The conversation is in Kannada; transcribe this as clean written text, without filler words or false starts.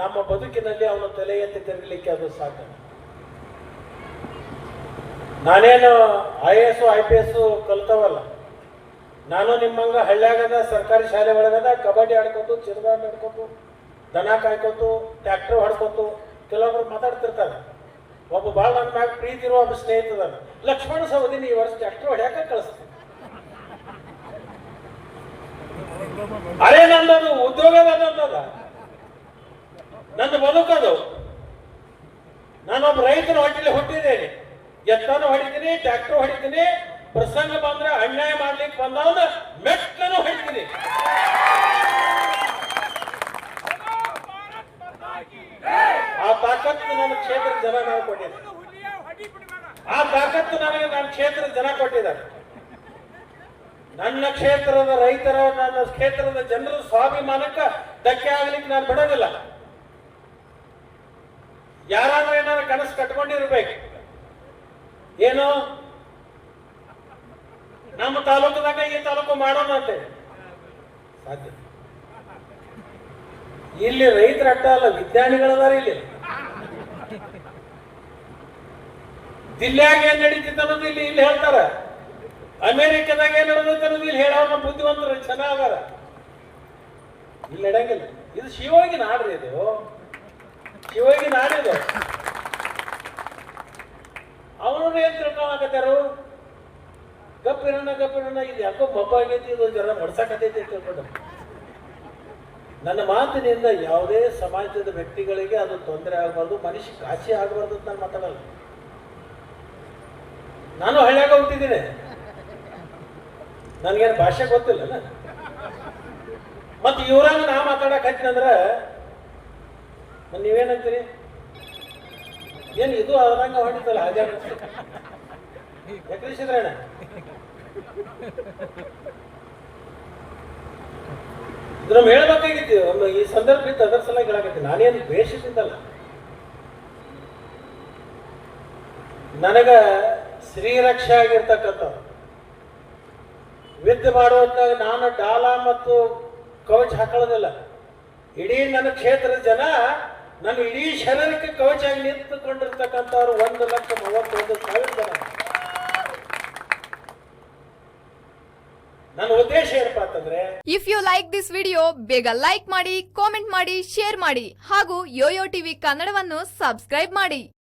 ನಮ್ಮ ಬದುಕಿನಲ್ಲಿ ಅವನ ತಲೆ ಎತ್ತಿ ತಿರುಗಲಿಕ್ಕೆ ಅದು ಸಾಧ್ಯ. ನಾನೇನು IAS IPS ಕಲ್ತವಲ್ಲ. ನಾನು ನಿಮ್ಮಂಗ ಹಳ್ಳ್ಯಾಗದ ಸರ್ಕಾರಿ ಶಾಲೆ ಒಳಗದ ಕಬಡ್ಡಿ ಆಡ್ಕೊತು, ಚಿರದಾಟ ಆಡ್ಕೊತು, ದನ ಕಾಯ್ಕೊತು, ಟ್ರ್ಯಾಕ್ಟರ್ ಹೊಡ್ಕೊತು ಕೆಲವೊಬ್ರು ಮಾತಾಡ್ತಿರ್ತಾರೆ. ಒಬ್ಬ ಭಾಳ ನನ್ನ ಮ್ಯಾಗ ಪ್ರೀತಿ ಇರೋ ಒಬ್ಬ ಸ್ನೇಹಿತದ ಲಕ್ಷ್ಮಣ ಸವದಿನ ಈ ವರ್ಷ ಟ್ರ್ಯಾಕ್ಟರ್ ಹೊಡ್ಯಾಕ ಕಳಿಸ್ತೀನಿ. ಅರೇ ನಂದದು ಉದ್ಯೋಗದ ನಂದದ, ನಂದು ಬದುಕದು. ನಾನೊಬ್ಬ ರೈತರ ಹೊಟ್ಟೆಲಿ ಹುಟ್ಟಿದ್ದೇನೆ. ಎತ್ತನು ಹೊಡಿತೀನಿ, ಟ್ರ್ಯಾಕ್ಟರ್ ಹೊಡಿತೀನಿ, ಪ್ರಸಂಗ ಬಂದ್ರೆ ಅನ್ಯಾಯ ಮಾಡ್ಲಿಕ್ಕೆ ಬಂದವನ್ನ ಮೆಟ್ಟನು ಹೊಡಿತೀನಿ. ಆ ತಾಕತ್ತು ನನ್ನ ಕ್ಷೇತ್ರದ ಜನ ನಾವು ಕೊಟ್ಟಿದ್ದಾರೆ. ಆ ತಾಕತ್ತು ನನಗೆ ನನ್ನ ಕ್ಷೇತ್ರದ ಜನ ಕೊಟ್ಟಿದ್ದಾರೆ. ನನ್ನ ಕ್ಷೇತ್ರದ ರೈತರ, ನನ್ನ ಕ್ಷೇತ್ರದ ಜನರ ಸ್ವಾಭಿಮಾನಕ್ಕೆ ಧಕ್ಕೆ ಆಗ್ಲಿಕ್ಕೆ ನಾನು ಬಿಡೋದಿಲ್ಲ. ಯಾರಾದ್ರೂ ಏನಾದ್ರು ಕನಸು ಕಟ್ಕೊಂಡಿರ್ಬೇಕು. ಏನು ನಮ್ಮ ತಾಲೂಕದಾಗ ಈ ತಾಲೂಕು ಮಾಡೋಣ ಅಂತ ಸಾಧ್ಯ. ಇಲ್ಲಿ ರೈತರ ಅಟ್ಟ ಅಲ್ಲ, ವಿಜ್ಞಾನಿಗಳದಾರ ಇಲ್ಲಿ. ದಿಲ್ಲ್ಯಾಗ ಏನ್ ನಡೀತಿತ್ತು ಅನ್ನೋದು ಇಲ್ಲಿ ಇಲ್ಲಿ ಹೇಳ್ತಾರ. ಅಮೆರಿಕದಾಗ ಏನ್ ನಡೆದೈತೆ ಅನ್ನೋದು ಇಲ್ಲಿ ಹೇಳೋ ನಮ್ಮ ಬುದ್ಧಿವಂತರು ಚೆನ್ನಾಗಾರ. ಇಲ್ಲಿ ನಡೆಯಂಗಿಲ್ಲ. ಇದು ಶಿವೋಗಿ ನಾಡ್ರಿ, ಇದು ಶಿವೋಗಿ ನಾಡಿದು. ಅವನು ಏನ್ ತಿಳ್ಕೊಳಕತ್ತಾರು, ಗಪ್ಪಿರೋಣ ಇದು ಯಾಕೋ ಮಬ್ಬ ಆಗೈತಿ, ಇದು ಜನ ಮಡ್ಸಕತೈತಿ ತಿಳ್ಕೊಂಡು. ನನ್ನ ಮಾತಿನಿಂದ ಯಾವುದೇ ಸಮಾಜದ ವ್ಯಕ್ತಿಗಳಿಗೆ ಅದು ತೊಂದರೆ ಆಗಬಾರ್ದು, ಮನುಷ್ಯ ಕಾಶಿ ಆಗಬಾರ್ದು ಅಂತ ನಾನು ಮಾತಾಡಲ್ಲ. ನಾನು ಹಳ್ಳ್ಯಾಗ ಹುಟ್ಟಿದ್ದೀನಿ, ನನಗೇನು ಭಾಷೆ ಗೊತ್ತಿಲ್ಲ. ಮತ್ತೆ ಇವ್ರಂಗ ನಾ ಮಾತಾಡಕ್ ಹಚ್ಚಿನಂದ್ರ ನೀವೇನಂತೀರಿ? ಏನು ಇದು ಅದ್ರಂಗ ಹೊಡಿತಲ್ಲ ಹಾಗೆ ಯಾಕ್ರಿಸಿದ್ರಣ್ಣ? ಇದು ನಮ್ಗೆ ಹೇಳ್ಬೇಕಾಗಿತ್ತು ಒಮ್ಮೆ ಈ ಸಂದರ್ಭ ಇತ್ತು, ಅದರ ಸಲ ಹೇಳಕತ್ತೀನಿ. ನಾನೇನು ದ್ವೇಷದಿಂದಲ್ಲ. ನನಗ ಶ್ರೀರಕ್ಷೆ ಆಗಿರ್ತಕ್ಕಂಥ ವಿದ್ಯೆ ಮಾಡುವಂತಾಗ ನಾನು ಡಾಲ ಮತ್ತು ಕವಚ ಹಾಕೊಳ್ಳೋದಿಲ್ಲ. ಇಡೀ ನನ್ನ ಕ್ಷೇತ್ರದ ಜನ ನನ್ನ ಇಡೀ ಶರೀರಕ್ಕೆ ಕವಚ ಆಗಿ ನಿಂತುಕೊಂಡಿರ್ತಕ್ಕಂಥವ್ರು 1,31,000 ಜನ. ನನ್ನ ಉದ್ದೇಶ ಏನಪ್ಪಾ ಅಂತಂದ್ರೆ, if you like this video ಬೇಗ ಲೈಕ್ ಮಾಡಿ, ಕಾಮೆಂಟ್ ಮಾಡಿ, ಶೇರ್ ಮಾಡಿ ಹಾಗೂ ಯೋಯೋ ಟಿವಿ ಕನ್ನಡವನ್ನು ಸಬ್ಸ್ಕ್ರೈಬ್ ಮಾಡಿ.